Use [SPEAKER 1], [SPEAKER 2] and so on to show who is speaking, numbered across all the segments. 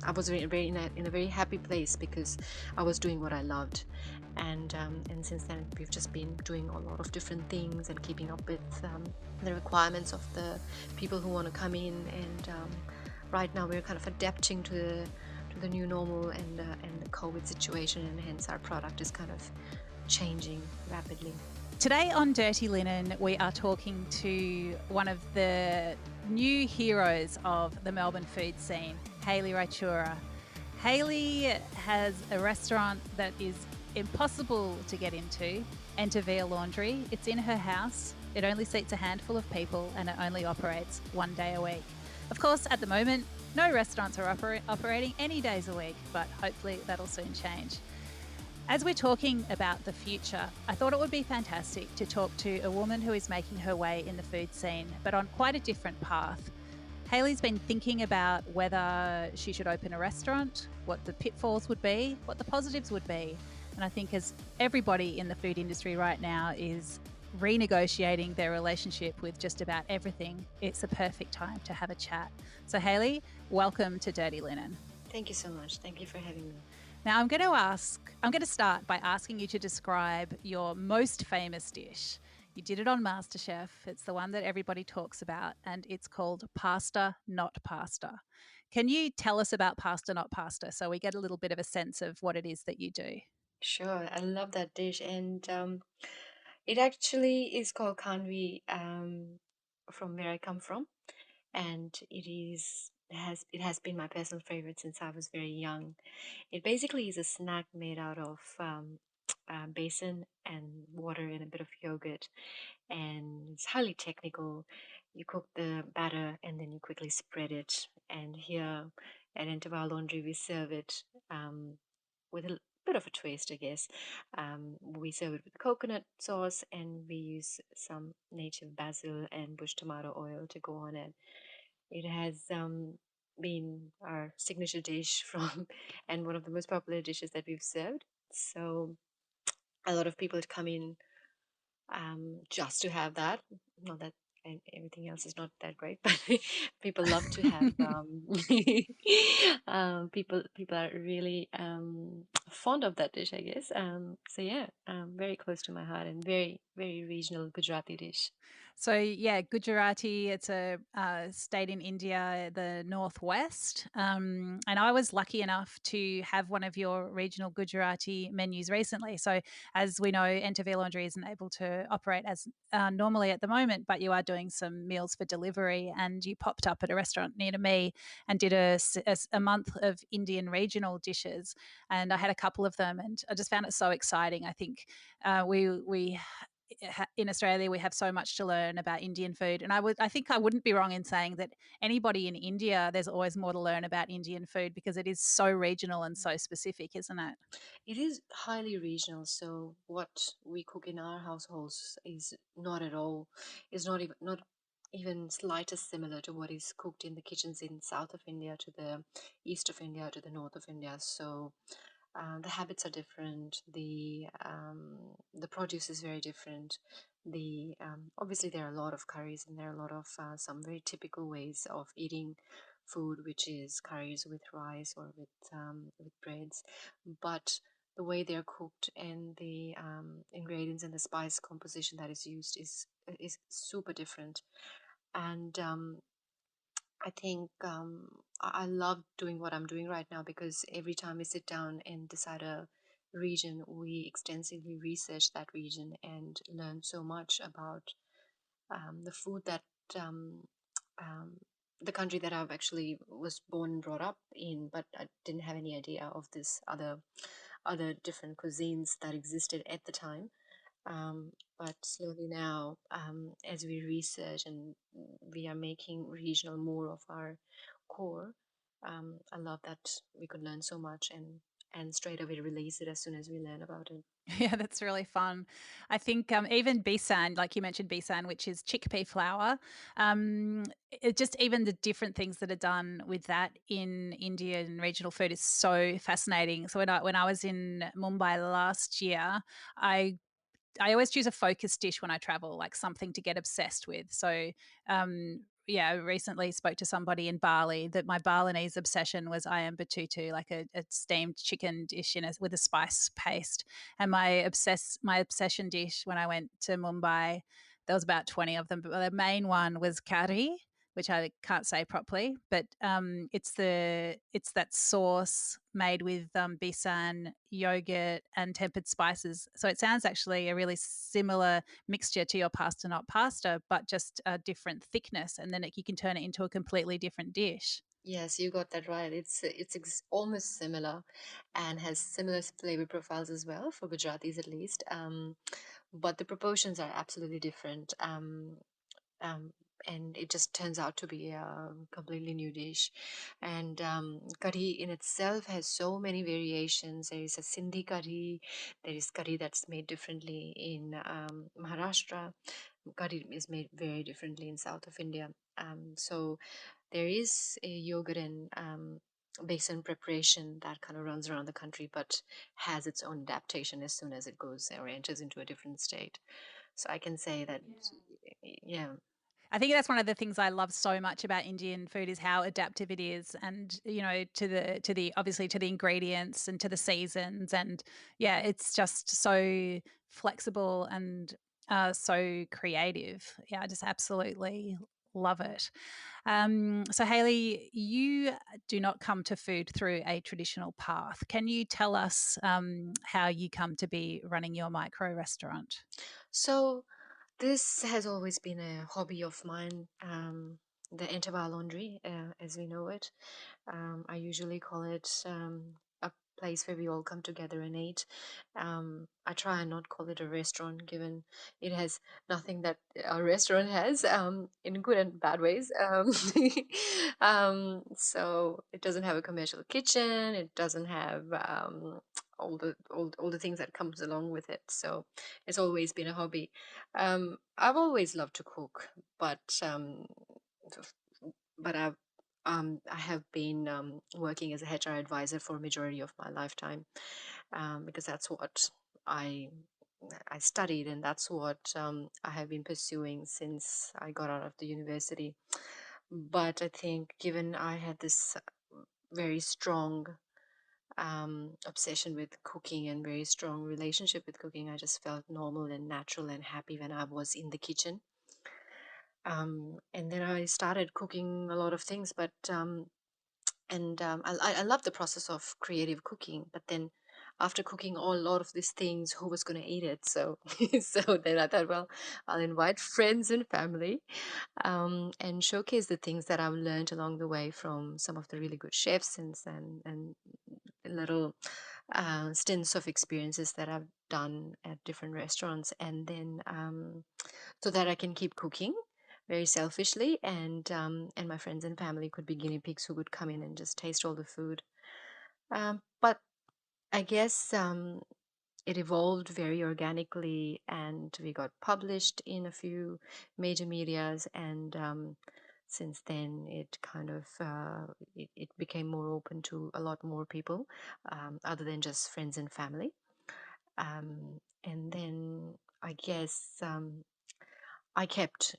[SPEAKER 1] I was very in a very happy place because I was doing what I loved, and since then we've just been doing a lot of different things and keeping up with the requirements of the people who want to come in. And right now we're kind of adapting to the new normal and the COVID situation, and hence our product is kind of changing rapidly.
[SPEAKER 2] Today on Dirty Linen, we are talking to one of the new heroes of the Melbourne food scene, Helly Raichura. Haley has a restaurant that is impossible to get into, Enter via laundry. It's in her house. It only seats a handful of people and it only operates 1 day a week. Of course, at the moment, no restaurants are operating any days a week, but hopefully that'll soon change. As we're talking about the future, I thought it would be fantastic to talk to a woman who is making her way in the food scene, but on quite a different path. Haley's been thinking about whether she should open a restaurant, what the pitfalls would be, what the positives would be. And I think as everybody in the food industry right now is renegotiating their relationship with just about everything, it's a perfect time to have a chat. So Haley, welcome to Dirty Linen.
[SPEAKER 1] Thank you so much. Thank you for having me.
[SPEAKER 2] Now, I'm going to start by asking you to describe your most famous dish. You did it on MasterChef. It's the one that everybody talks about, and it's called Pasta Not Pasta. Can you tell us about Pasta Not Pasta so we get a little bit of a sense of what it is that you do?
[SPEAKER 1] Sure, I love that dish, and it actually is called kanvi from where I come from, and it has been my personal favorite since I was very young. It basically is a snack made out of basin and water and a bit of yogurt, and it's highly technical. You cook the batter and then you quickly spread it. And here at Interval Laundry, we serve it with a bit of a twist, I guess. We serve it with coconut sauce, and we use some native basil and bush tomato oil to go on it. It has been our signature dish from, and one of the most popular dishes that we've served. So a lot of people come in just to have that. Not that and everything else is not that great, but people love to have people are really fond of that dish, I guess. So yeah, very close to my heart and very regional Gujarati dish.
[SPEAKER 2] So yeah, Gujarati. It's a state in India, the northwest, and I was lucky enough to have one of your regional Gujarati menus recently. So as we know, Enter Laundry isn't able to operate as normally at the moment, but you are doing some meals for delivery, and you popped up at a restaurant near to me and did a month of Indian regional dishes, and I had a couple of them, and I just found it so exciting. I think we in Australia, we have so much to learn about Indian food, and I think I wouldn't be wrong in saying that anybody in India, there's always more to learn about Indian food because it is so regional and so specific, isn't it?
[SPEAKER 1] It is highly regional, so what we cook in our households is not at all, is not even slightest similar to what is cooked in the kitchens in south of India, to the east of India, to the north of India. So the habits are different. The produce is very different. Obviously there are a lot of curries, and there are a lot of some very typical ways of eating food, which is curries with rice or with breads, but the way they're cooked and the ingredients and the spice composition that is used is super different. And I think I love doing what I'm doing right now, because every time we sit down and decide a region, we extensively research that region and learn so much about the food that um, um, the country that I've actually was born and brought up in, but I didn't have any idea of this other different cuisines that existed at the time. But slowly now, as we research and we are making regional more of our core, I love that we could learn so much and straight away release it as soon as we learn about it.
[SPEAKER 2] Yeah, that's really fun. I think even besan, like you mentioned, besan, which is chickpea flour, just even the different things that are done with that in Indian regional food is so fascinating. So when I was in Mumbai last year, I I always choose a focus dish when I travel, like something to get obsessed with. So, recently spoke to somebody in Bali that my Balinese obsession was ayam betutu, like a steamed chicken dish with a spice paste. And my obsession dish when I went to Mumbai, there was about 20 of them, but the main one was curry, which I can't say properly, but it's that sauce made with besan, yogurt, and tempered spices. So it sounds actually a really similar mixture to your pasta, not pasta, but just a different thickness, and then you can turn it into a completely different dish.
[SPEAKER 1] Yes, you got that right. It's almost similar, and has similar flavor profiles as well for Gujaratis at least. But the proportions are absolutely different. Um, and it just turns out to be a completely new dish. And curry in itself has so many variations. There is a Sindhi curry, there is curry that's made differently in Maharashtra. Curry is made very differently in south of India. So there is a yogurt and basin preparation that kind of runs around the country, but has its own adaptation as soon as it goes or enters into a different state. So I can say that, yeah.
[SPEAKER 2] I think that's one of the things I love so much about Indian food is how adaptive it is, and to the obviously to the ingredients and to the seasons, and yeah, it's just so flexible and so creative. Yeah, I just absolutely love it. So Haley, you do not come to food through a traditional path. Can you tell us how you come to be running your micro restaurant?
[SPEAKER 1] So this has always been a hobby of mine. The interval laundry, as we know it. I usually call it a place where we all come together and eat. I try and not call it a restaurant, given it has nothing that a restaurant has, in good and bad ways. So it doesn't have a commercial kitchen. It doesn't have all the things that comes along with it. So it's always been a hobby. I've always loved to cook, but f- I have been working as a HR advisor for a majority of my lifetime, because that's what I I studied, and that's what I have been pursuing since I got out of the university. But I think, given I had this very strong obsession with cooking and very strong relationship with cooking, I just felt normal and natural and happy when I was in the kitchen. And then I started cooking a lot of things, but I love the process of creative cooking. But then, after cooking a lot of these things, who was going to eat it? So, so then I thought, well, I'll invite friends and family, and showcase the things that I've learned along the way from some of the really good chefs and little stints of experiences that I've done at different restaurants, and then so that I can keep cooking very selfishly, and my friends and family could be guinea pigs who would come in and just taste all the food. But I guess it evolved very organically, and we got published in a few major medias, and since then it kind of it became more open to a lot more people, other than just friends and family. And then I guess I kept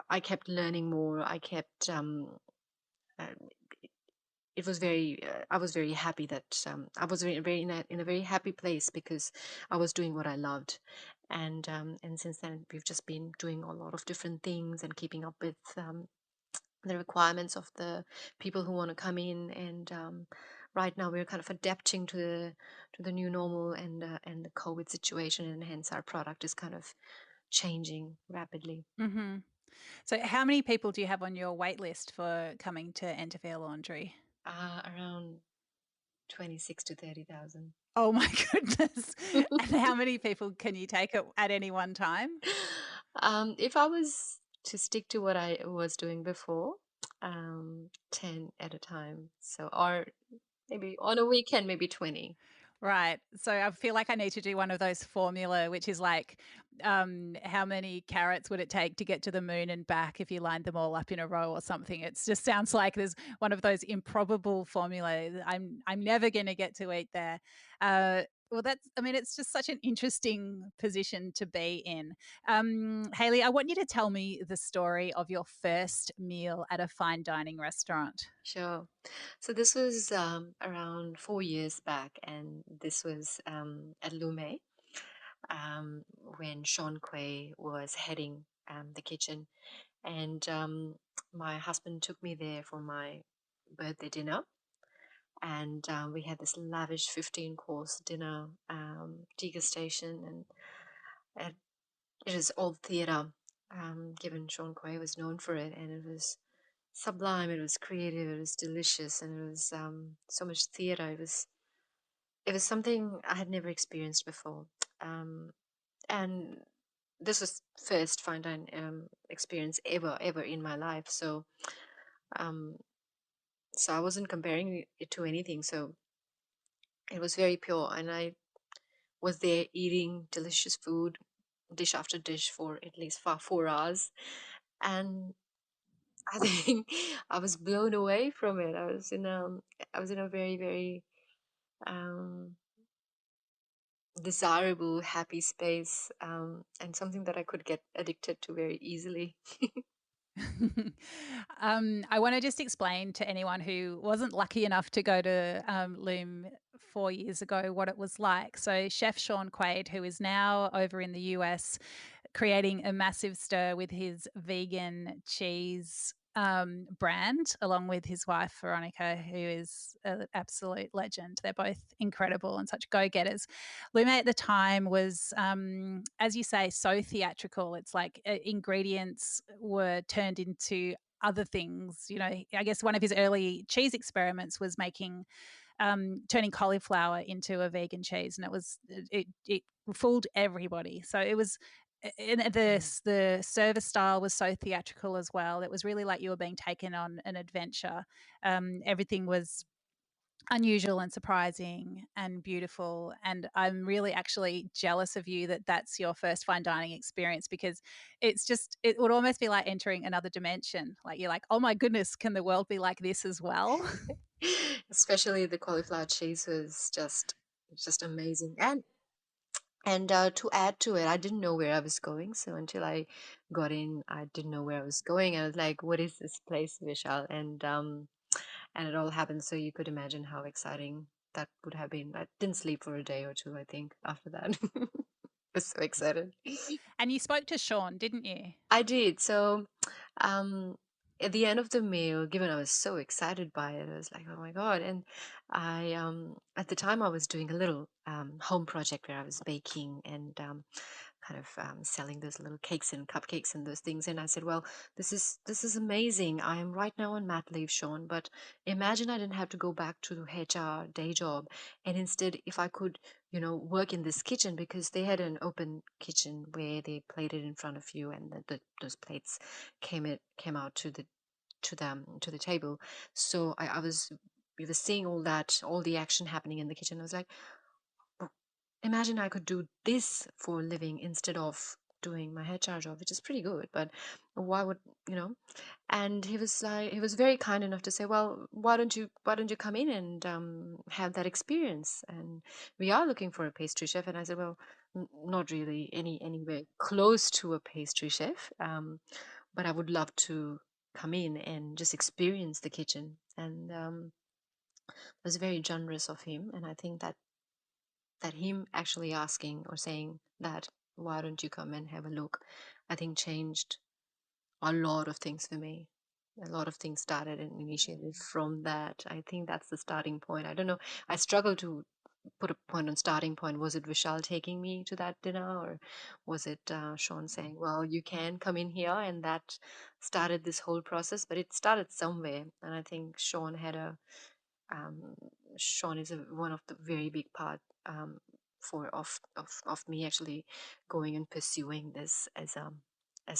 [SPEAKER 1] I kept learning more. I kept uh, it was very I was very happy that I was very in a very happy place because I was doing what I loved, and since then we've just been doing a lot of different things and keeping up with the requirements of the people who want to come in, and right now we're kind of adapting to the new normal and the COVID situation, and hence our product is kind of changing rapidly.
[SPEAKER 2] Hmm. So, how many people do you have on your wait list for coming to Interfere Laundry?
[SPEAKER 1] Around 26 to 30,000.
[SPEAKER 2] Oh my goodness. And how many people can you take at any one time?
[SPEAKER 1] If I was to stick to what I was doing before, 10 at a time. So, or maybe on a weekend, maybe 20.
[SPEAKER 2] Right. So I feel like I need to do one of those formula, which is like, how many carrots would it take to get to the moon and back if you lined them all up in a row or something? It just sounds like there's one of those improbable formulas. I'm never going to get to eat there. Uh, Well, I mean, it's just such an interesting position to be in. Haley, I want you to tell me the story of your first meal at a fine dining restaurant.
[SPEAKER 1] Sure. So this was around 4 years back, and this was at Lume um, when Sean Quay was heading the kitchen. And my husband took me there for my birthday dinner. And we had this lavish 15-course dinner degustation, and it is all theatre, given Sean Quay was known for it, and it was sublime, it was creative, it was delicious, and it was so much theatre. It was something I had never experienced before, and this was first fine dine experience ever in my life. Um, so I wasn't comparing it to anything. So it was very pure, and I was there eating delicious food, dish after dish, for at least 4 hours, and I think I was blown away from it. I was in a very, very um, desirable, happy space, and something that I could get addicted to very easily.
[SPEAKER 2] I want to just explain to anyone who wasn't lucky enough to go to Loom 4 years ago what it was like. So, Chef Sean Quaid, who is now over in the US, creating a massive stir with his vegan cheese brand, along with his wife, Veronica, who is an absolute legend. They're both incredible and such go getters. Lume at the time was, as you say, so theatrical. It's like ingredients were turned into other things. You know, I guess one of his early cheese experiments was making turning cauliflower into a vegan cheese, and it fooled everybody. So it was. And
[SPEAKER 1] Mm.
[SPEAKER 2] the service style was so theatrical as well. It was really like you were being taken on an adventure. Everything was unusual and surprising and beautiful. And I'm really actually jealous of you that that's your first fine dining experience, because it would almost be like entering another dimension. Like you're like, oh my goodness, can the world be like this as well?
[SPEAKER 1] Especially the cauliflower cheese was just amazing. And to add to it, I didn't know where I was going. So until I got in, I didn't know where I was going. I was like, "What is this place, Vishal?" And it all happened. So you could imagine how exciting that would have been. I didn't sleep for a day or two, I think, after that. I was so excited.
[SPEAKER 2] And you spoke to Sean, didn't you?
[SPEAKER 1] I did. So, um, at the end of the meal, given I was so excited by it, I was like, "Oh my God!" And at the time, I was doing a little home project where I was baking and kind of selling those little cakes and cupcakes and those things. And I said, "Well, this is amazing. I am right now on mat leave, Sean. But imagine I didn't have to go back to the HR day job, and instead, if I could." Work in this kitchen, because they had an open kitchen where they plated in front of you, and those plates came out to the table. So we were seeing all that, all the action happening in the kitchen. I was like, "Oh, imagine I could do this for a living instead of doing my HR job, which is pretty good, but why would you know?" And he was very kind enough to say, "Well, why don't you come in and have that experience? And we are looking for a pastry chef." And I said, "Well, not really anywhere close to a pastry chef, but I would love to come in and just experience the kitchen." And it was very generous of him, and I think that him actually asking or saying that, "Why don't you come and have a look?" I think changed a lot of things for me. A lot of things started and initiated from that. I think that's the starting point. I don't know. I struggle to put a point on starting point. Was it Vishal taking me to that dinner, or was it Sean saying, "Well, you can come in here," and that started this whole process? But it started somewhere, and I think um, Sean is one of the very big part for of me actually going and pursuing this as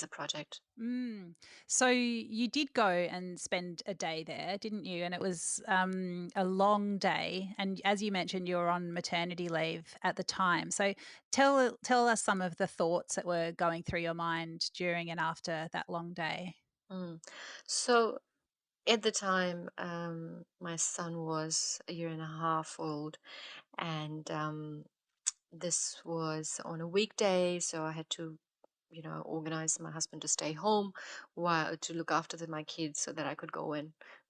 [SPEAKER 1] a project.
[SPEAKER 2] Mm. So you did go and spend a day there, didn't you? And it was a long day. And as you mentioned, you were on maternity leave at the time. So tell us some of the thoughts that were going through your mind during and after that long day.
[SPEAKER 1] Mm. So at the time, my son was a year and a half old, and this was on a weekday, so I had to, organize my husband to stay home while to look after my kids so that I could go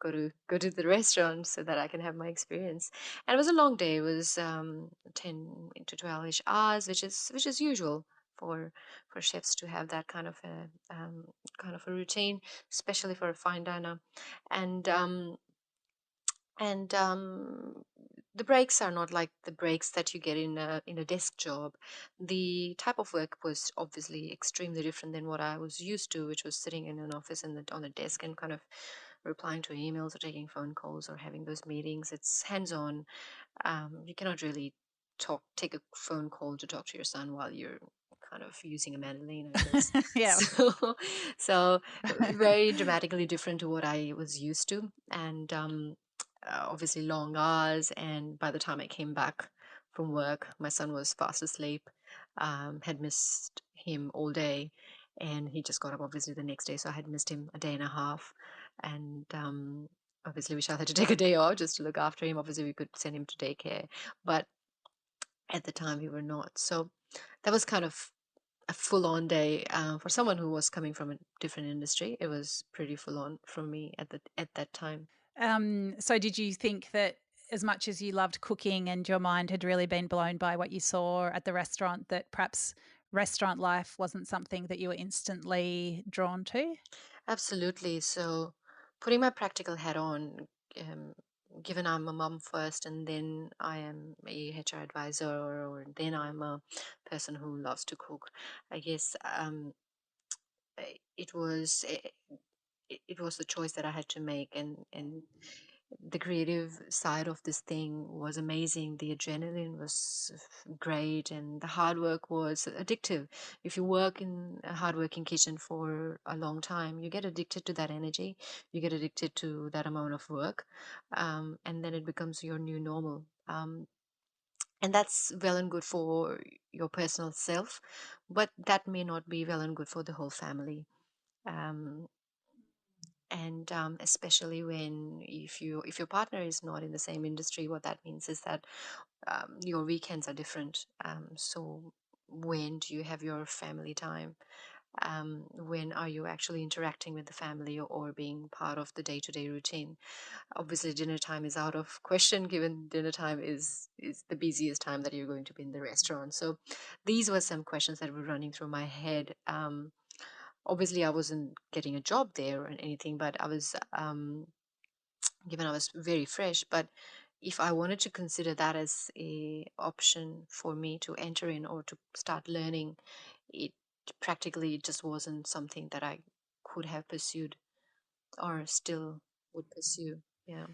[SPEAKER 1] to the restaurant so that I can have my experience. And it was a long day. It was 10 to 12ish hours, which is usual for chefs to have that kind of a routine, especially for a fine diner. And um and um the breaks are not like the breaks that you get in a desk job. The type of work was obviously extremely different than what I was used to, which was sitting in an office on a desk and kind of replying to emails or taking phone calls or having those meetings. It's hands-on. You cannot really take a phone call to talk to your son while you're kind of using a mandolin, I guess.
[SPEAKER 2] Yeah.
[SPEAKER 1] So very dramatically different to what I was used to. And obviously long hours. And by the time I came back from work, my son was fast asleep. Had missed him all day, and he just got up obviously the next day. So I had missed him a day and a half, and obviously we had to take a day off just to look after him. Obviously we could send him to daycare, but at the time we were not. So that was kind of a full-on day for someone who was coming from a different industry. It was pretty full-on for me at that time.
[SPEAKER 2] So did you think that as much as you loved cooking and your mind had really been blown by what you saw at the restaurant, that perhaps restaurant life wasn't something that you were instantly drawn to?
[SPEAKER 1] Absolutely. So, putting my practical hat on, um, given I'm a mom first, and then I am a HR advisor, or then I'm a person who loves to cook, I guess it was it was the choice that I had to make, and the creative side of this thing was amazing. The adrenaline was great, and the hard work was addictive. If you work in a hardworking kitchen for a long time, you get addicted to that energy. You get addicted to that amount of work, and then it becomes your new normal. And that's well and good for your personal self, but that may not be well and good for the whole family. Um, and especially when if your partner is not in the same industry, what that means is that your weekends are different. So when do you have your family time? When are you actually interacting with the family, or being part of the day-to-day routine? Obviously dinner time is out of question, given dinner time is the busiest time that you're going to be in the restaurant. So these were some questions that were running through my head. Obviously I wasn't getting a job there or anything, but I was given I was very fresh. But if I wanted to consider that as a option for me to enter in or to start learning, it practically just wasn't something that I could have pursued or still would pursue. Yeah.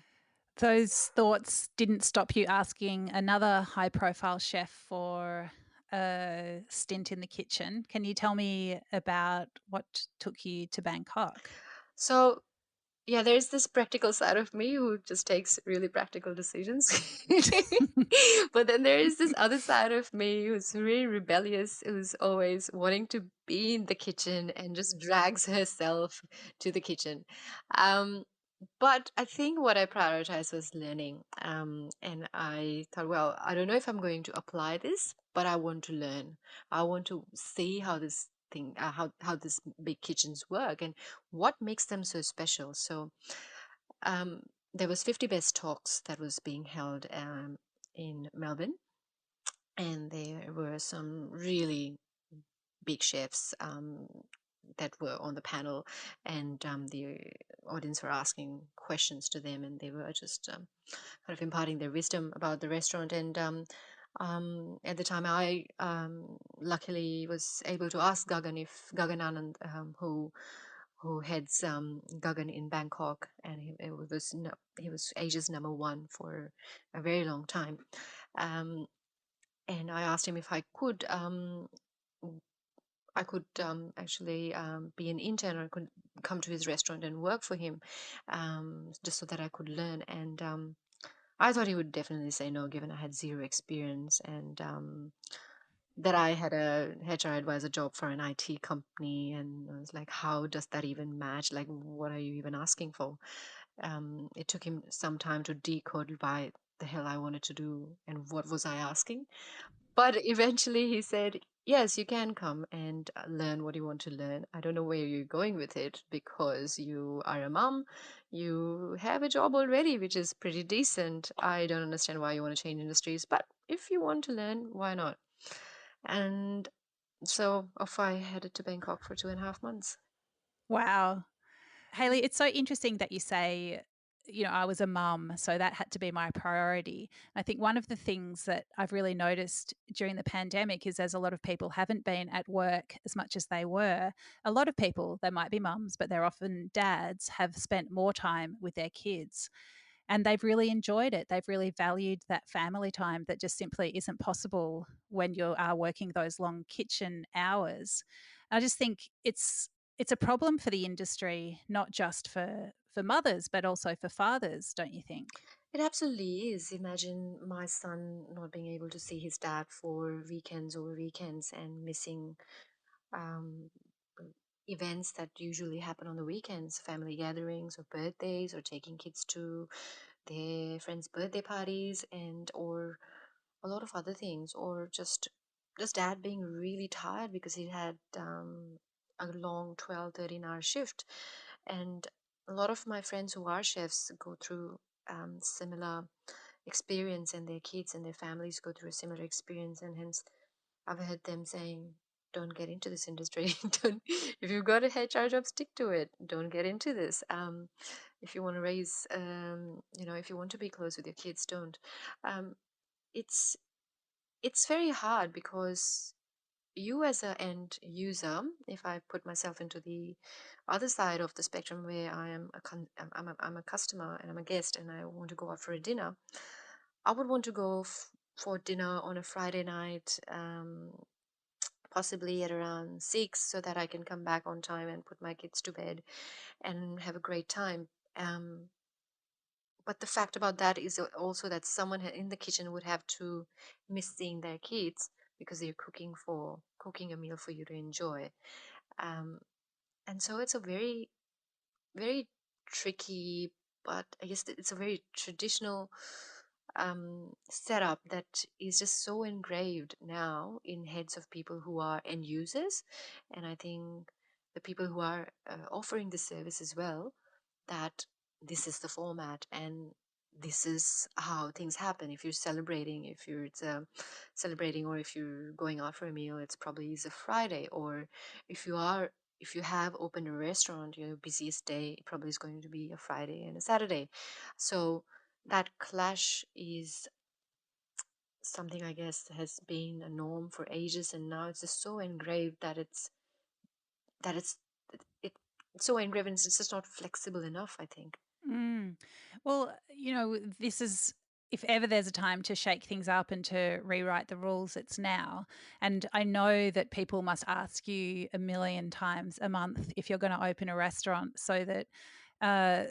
[SPEAKER 2] Those thoughts didn't stop you asking another high profile chef for a stint in the kitchen. Can you tell me about what took you to Bangkok?
[SPEAKER 1] So yeah, there's this practical side of me who just takes really practical decisions. But then there is this other side of me who's really rebellious, who's always wanting to be in the kitchen and just drags herself to the kitchen. Um, but I think what I prioritized was learning. And I thought, well, I don't know if I'm going to apply this, but I want to learn. I want to see how this thing, how this big kitchens work and what makes them so special. So um, there was 50 best talks that was being held in Melbourne, and there were some really big chefs that were on the panel, and the audience were asking questions to them, and they were just kind of imparting their wisdom about the restaurant. And at the time, I luckily was able to ask Gagan Anand, who heads Gagan in Bangkok, and he was Asia's number one for a very long time. Um, and I asked him if I could actually be an intern, or I could come to his restaurant and work for him, just so that I could learn. And I thought he would definitely say no, given I had zero experience, and that I had a HR advisor job for an IT company. And I was like, how does that even match? Like, what are you even asking for? It took him some time to decode why the hell I wanted to do and what was I asking. But eventually he said, yes, you can come and learn what you want to learn. I don't know where you're going with it because you are a mom. You have a job already, which is pretty decent. I don't understand why you want to change industries, but if you want to learn, why not? And so off I headed to Bangkok for 2.5 months.
[SPEAKER 2] Wow. Haley, it's so interesting that you say, I was a mum, so that had to be my priority. I think one of the things that I've really noticed during the pandemic is as a lot of people haven't been at work as much as they were, a lot of people, they might be mums, but they're often dads, have spent more time with their kids and they've really enjoyed it. They've really valued that family time that just simply isn't possible when you are working those long kitchen hours. I just think it's a problem for the industry, not just for mothers, but also for fathers, don't you think?
[SPEAKER 1] It absolutely is. Imagine my son not being able to see his dad for weekends over weekends and missing um, events that usually happen on the weekends, family gatherings or birthdays, or taking kids to their friends' birthday parties, and or a lot of other things, or just dad being really tired because he had a long 12, 13 hour shift. And a lot of my friends who are chefs go through similar experience, and their kids and their families go through a similar experience, and hence I've heard them saying, don't get into this industry. Don't, if you've got a HR job, stick to it. Don't get into this. If you want to raise, if you want to be close with your kids, don't. Um, it's it's very hard because you as an end user, if I put myself into the other side of the spectrum where I am I'm a customer and I'm a guest and I want to go out for a dinner, I would want to go for dinner on a Friday night, possibly at around 6, so that I can come back on time and put my kids to bed and have a great time. Um, but the fact about that is also that someone in the kitchen would have to miss seeing their kids because they're cooking a meal for you to enjoy. Um, and so it's a very, very tricky, but I guess it's a very traditional setup that is just so engraved now in heads of people who are end users. And I think the people who are offering the service as well, that this is the format and this is how things happen. If you're celebrating, if you're it's celebrating, or if you're going out for a meal, it's probably is a Friday. Or if you are if you have opened a restaurant, your busiest day probably is going to be a Friday and a Saturday. So that clash is something, I guess, has been a norm for ages, and now it's just so engraved that it, it's so engraved, and it's just not flexible enough, I think.
[SPEAKER 2] Mm. Well, this is if ever there's a time to shake things up and to rewrite the rules, it's now. And I know that people must ask you a million times a month if you're going to open a restaurant so that uh,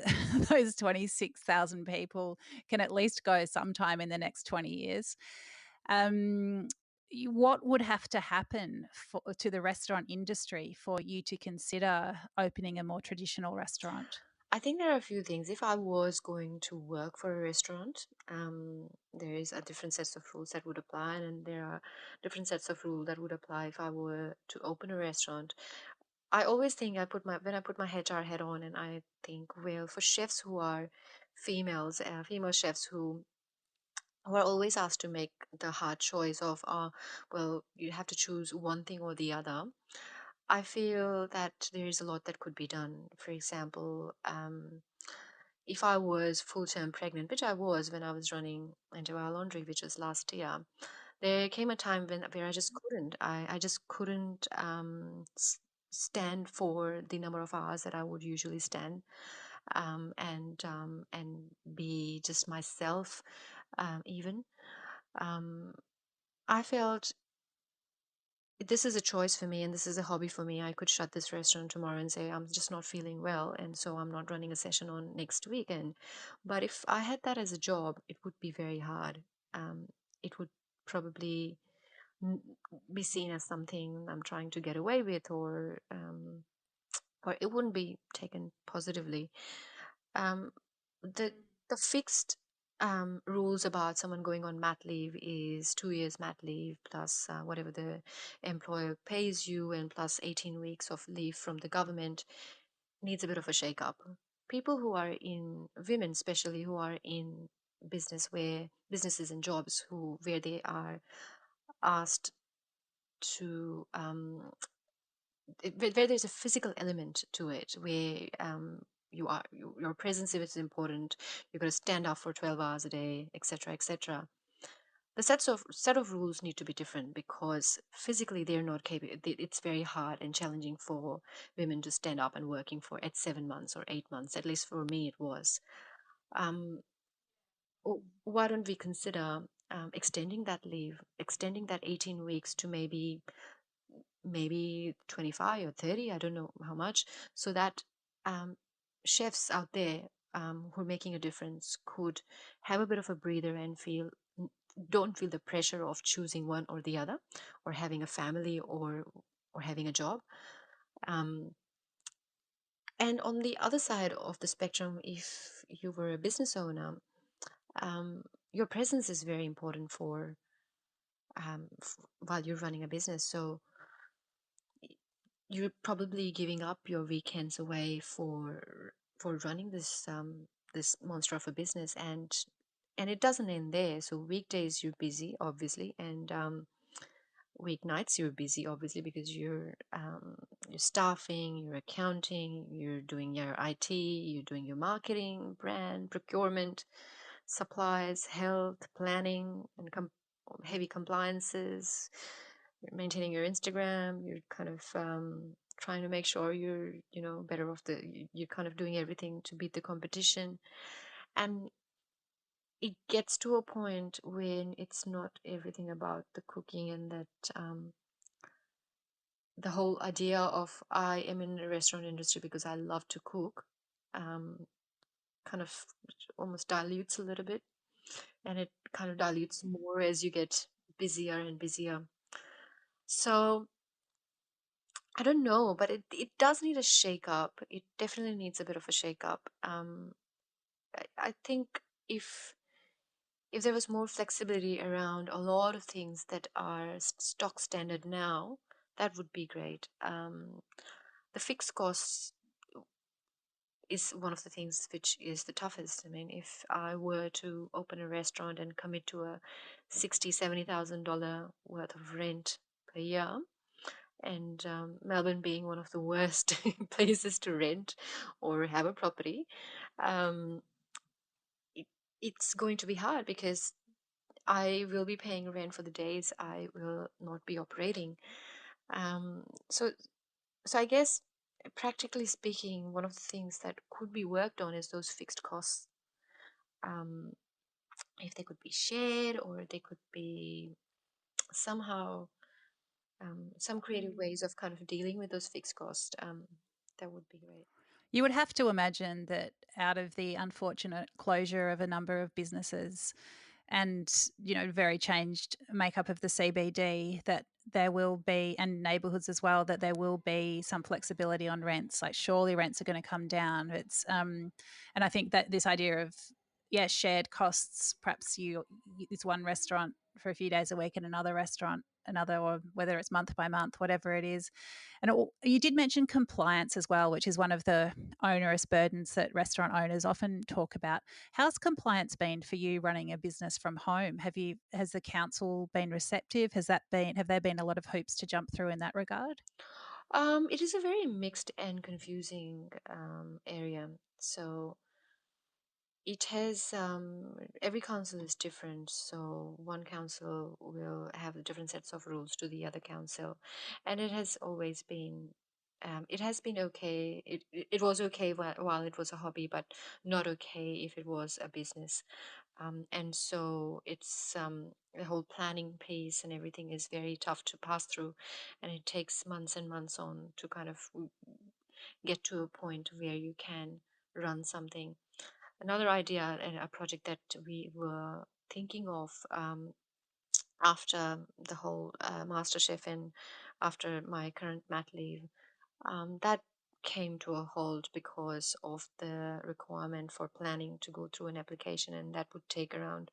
[SPEAKER 2] those 26,000 people can at least go sometime in the next 20 years. Um, what would have to happen to the restaurant industry for you to consider opening a more traditional restaurant?
[SPEAKER 1] I think there are a few things. If I was going to work for a restaurant, there is a different sets of rules that would apply, and there are different sets of rules that would apply if I were to open a restaurant. I always think when I put my HR hat on, and I think, well, for chefs who are females, female chefs who are always asked to make the hard choice of, well, you have to choose one thing or the other. I feel that there is a lot that could be done. For example, if I was full term pregnant, which I was when I was running Antiwire Laundry, which was last year, there came a time where I just couldn't. I just couldn't stand for the number of hours that I would usually stand, and be just myself, even. Um, I felt this is a choice for me and this is a hobby for me. I could shut this restaurant tomorrow and say, I'm just not feeling well, and so I'm not running a session on next weekend. But if I had that as a job, it would be very hard. It would probably n- be seen as something I'm trying to get away with, or it wouldn't be taken positively. Um, the the fixed rules about someone going on mat leave is 2 years mat leave plus whatever the employer pays you, and plus 18 weeks of leave from the government, needs a bit of a shake up. People who are in, women especially, who are in businesses and jobs where they are asked to where there's a physical element to it, where your presence is important. You're going to stand up for 12 hours a day, etc., etc. The set of rules need to be different, because physically they're not capable. It's very hard and challenging for women to stand up and working for at 7 months or 8 months. At least for me, it was. Um, why don't we consider extending that leave, extending that 18 weeks to maybe 25 or 30, I don't know how much, so that um, chefs out there who are making a difference could have a bit of a breather and don't feel the pressure of choosing one or the other, or having a family, or having a job. um, and on the other side of the spectrum, if you were a business owner, um, your presence is very important while you're running a business. So you're probably giving up your weekends away for running this monster of a business, and it doesn't end there. So weekdays you're busy, obviously, and weeknights you're busy, obviously, because you're staffing, you're accounting, you're doing your IT, you're doing your marketing, brand, procurement, supplies, health, planning, and heavy compliances. You're maintaining your Instagram. You're kind of trying to make sure you're, better off you're kind of doing everything to beat the competition. And it gets to a point when it's not everything about the cooking, and that the whole idea of I am in the restaurant industry because I love to cook um, kind of almost dilutes a little bit, and it kind of dilutes more as you get busier and busier. So I don't know, but it does need a shake up. It definitely needs a bit of a shake up. I think if there was more flexibility around a lot of things that are stock standard now, that would be great. The fixed costs is one of the things which is the toughest. I mean, if I were to open a restaurant and commit to a $60,000-$70,000 worth of rent per year, and Melbourne being one of the worst places to rent or have a property, um, it, it's going to be hard, because I will be paying rent for the days I will not be operating. Um, so, so I guess, practically speaking, one of the things that could be worked on is those fixed costs. Um, if they could be shared, or they could be somehow some creative ways of kind of dealing with those fixed costs, that would be great.
[SPEAKER 2] You would have to imagine that out of the unfortunate closure of a number of businesses and, very changed makeup of the CBD, that there will be, and neighborhoods as well, that there will be some flexibility on rents. Like, surely rents are going to come down. And I think that this idea of, yeah, shared costs, perhaps it's one restaurant for a few days a week and another restaurant another, or whether it's month by month, whatever it is. And you did mention compliance as well, which is one of the onerous burdens that restaurant owners often talk about. How's compliance been for you running a business from home? Has the council been receptive? Have there been a lot of hoops to jump through in that regard?
[SPEAKER 1] It is a very mixed and confusing area. So it has every council is different. So one council will have different sets of rules to the other council, and it has always been. It has been okay. It was okay while it was a hobby, but not okay if it was a business. And so it's the whole planning piece and everything is very tough to pass through, and it takes months and months on to kind of get to a point where you can run something. Another idea and a project that we were thinking of after the whole master chef, and after my current mat leave, that came to a halt because of the requirement for planning to go through an application, and that would take around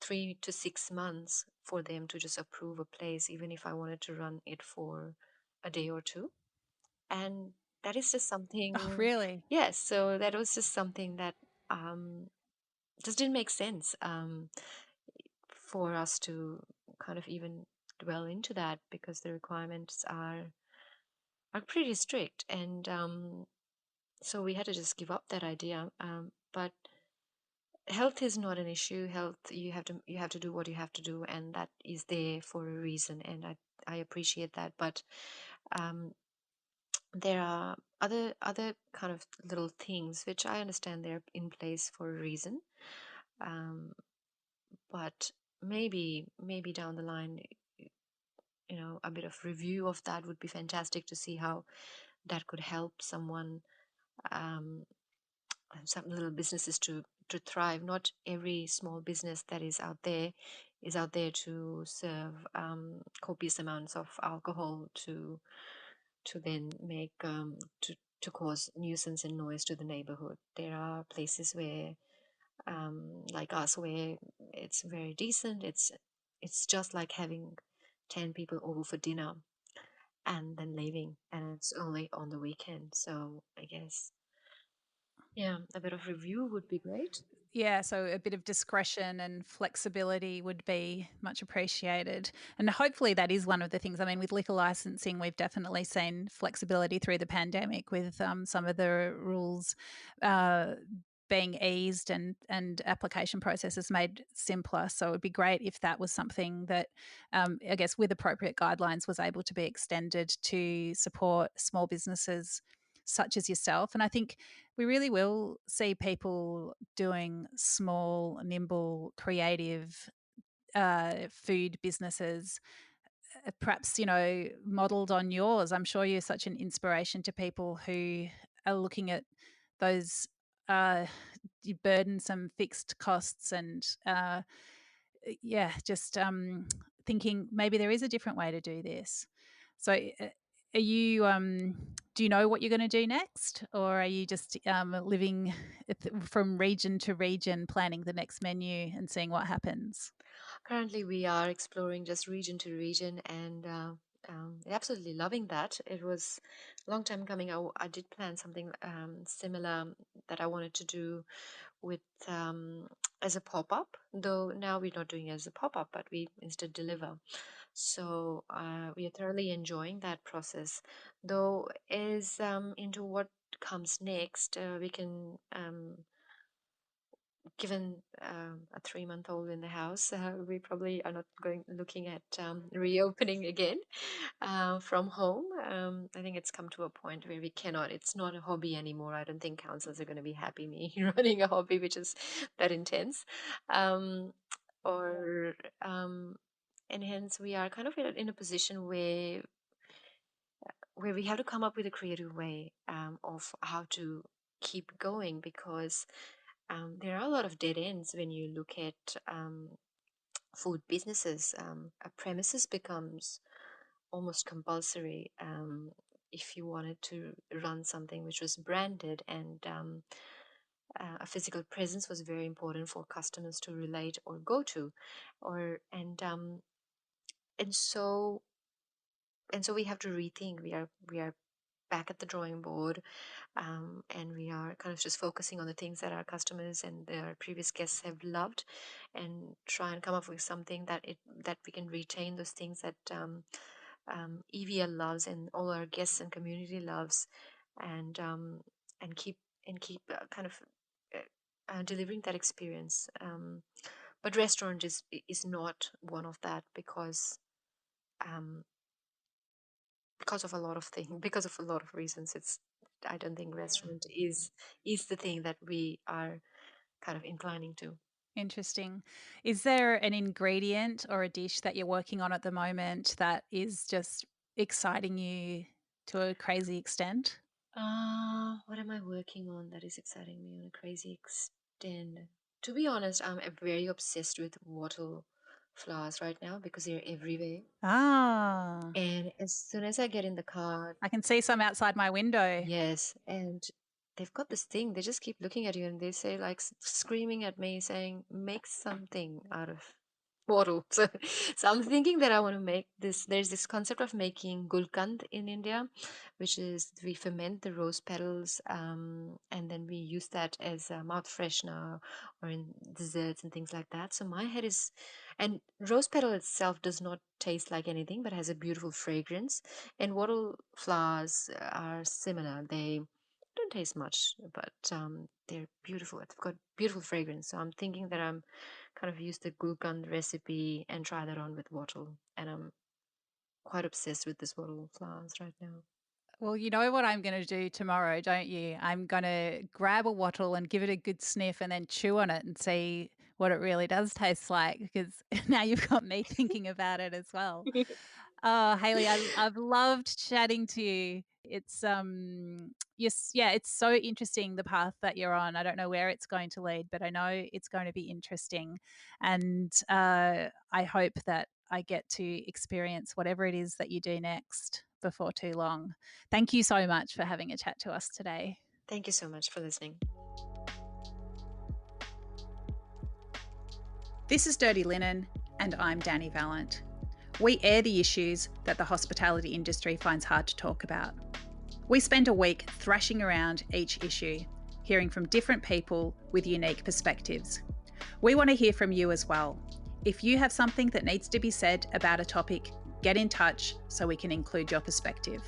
[SPEAKER 1] 3 to 6 months for them to just approve a place, even if I wanted to run it for a day or two. And that is just
[SPEAKER 2] Oh,
[SPEAKER 1] something,
[SPEAKER 2] really?
[SPEAKER 1] yes, so that was just something that um, just didn't make sense for us to kind of even dwell into that, because the requirements are pretty strict. And so we had to just give up that idea. But health is not an issue. Health, you have to do what you have to do, and that is there for a reason, and I appreciate that. But um, there are other kind of little things which I understand they're in place for a reason. um, but maybe down the line, a bit of review of that would be fantastic, to see how that could help someone, um, some little businesses to thrive. Not every small business that is out there to serve copious amounts of alcohol to then make to cause nuisance and noise to the neighborhood. There are places where, like us, where it's very decent. It's just like having 10 people over for dinner and then leaving, and it's only on the weekend. So I guess, yeah, a bit of review would be great.
[SPEAKER 2] Yeah, so a bit of discretion and flexibility would be much appreciated. And hopefully that is one of the things. I mean, with liquor licensing, we've definitely seen flexibility through the pandemic with some of the rules uh, being eased and application processes made simpler. So it would be great if that was something that, I guess, with appropriate guidelines, was able to be extended to support small businesses such as yourself. And I think we really will see people doing small, nimble, creative food businesses, perhaps, modeled on yours. I'm sure you're such an inspiration to people who are looking at those uh, burdensome fixed costs and, yeah, just thinking maybe there is a different way to do this. So, are you? Do you know what you're going to do next, or are you just living from region to region, planning the next menu and seeing what happens?
[SPEAKER 1] Currently, we are exploring just region to region, and absolutely loving that. It was a long time coming. I did plan something similar that I wanted to do with as a pop-up, though now we're not doing it as a pop-up, but we instead deliver. So we are thoroughly enjoying that process. Though, is into what comes next, we can, given a 3-month-old in the house, we probably are not going looking at reopening again from home. I think it's come to a point where we cannot. It's not a hobby anymore. I don't think councils are going to be happy me running a hobby which is that intense, um, or and hence we are kind of in a position where we have to come up with a creative way of how to keep going, because there are a lot of dead ends when you look at food businesses. A premises becomes almost compulsory if you wanted to run something which was branded, and a physical presence was very important for customers to relate or go to, or and so and so we have to rethink. We are back at the drawing board, and we are kind of just focusing on the things that our customers and their previous guests have loved, and try and come up with something that we can retain those things that EVL loves and all our guests and community loves, and keep kind of delivering that experience. But restaurant is not one of that, um, because of a lot of things, because of a lot of reasons. I don't think restaurant is the thing that we are kind of inclining to.
[SPEAKER 2] Interesting. Is there an ingredient or a dish that you're working on at the moment that is just exciting you to a crazy extent?
[SPEAKER 1] What am I working on that is exciting me on a crazy extent? To be honest, I'm very obsessed with wattle flowers right now because they're everywhere.
[SPEAKER 2] Ah,
[SPEAKER 1] And as soon as I get in the car,
[SPEAKER 2] I can see some outside my window.
[SPEAKER 1] yes, and they've got this thing. They just keep looking at you and they say, like, screaming at me, saying, make something out of wattle. So I'm thinking that I want to make this. There's this concept of making gulkand in India, which is we ferment the rose petals, and then we use that as a mouth freshener or in desserts and things like that. So my head is, and rose petal itself does not taste like anything, but has a beautiful fragrance. And wattle flowers are similar. They don't taste much, but they're beautiful. They've got beautiful fragrance. So I'm thinking that I'm kind of use the gulkand recipe and try that on with wattle. And I'm quite obsessed with this wattle flowers right now.
[SPEAKER 2] Well, you know what I'm going to do tomorrow, don't you? I'm going to grab a wattle and give it a good sniff and then chew on it and see what it really does taste like, because now you've got me thinking about it as well. Oh, Haley, I've loved chatting to you. It's yes, yeah, it's so interesting the path that you're on. I don't know where it's going to lead, but I know it's going to be interesting, and I hope that I get to experience whatever it is that you do next before too long. Thank you so much for having a chat to us today.
[SPEAKER 1] Thank you so much for listening.
[SPEAKER 2] This is Dirty Linen, and I'm Dani Valent. We air the issues that the hospitality industry finds hard to talk about. We spend a week thrashing around each issue, hearing from different people with unique perspectives. We want to hear from you as well. If you have something that needs to be said about a topic, get in touch so we can include your perspective.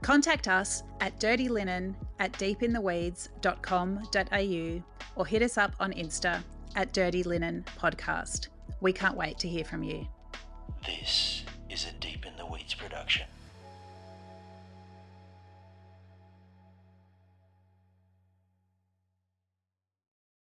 [SPEAKER 2] Contact us at dirtylinen@deepintheweeds.com.au or hit us up on Insta at Dirty Linen Podcast. We can't wait to hear from you.
[SPEAKER 3] This is a Deep in the Weeds production.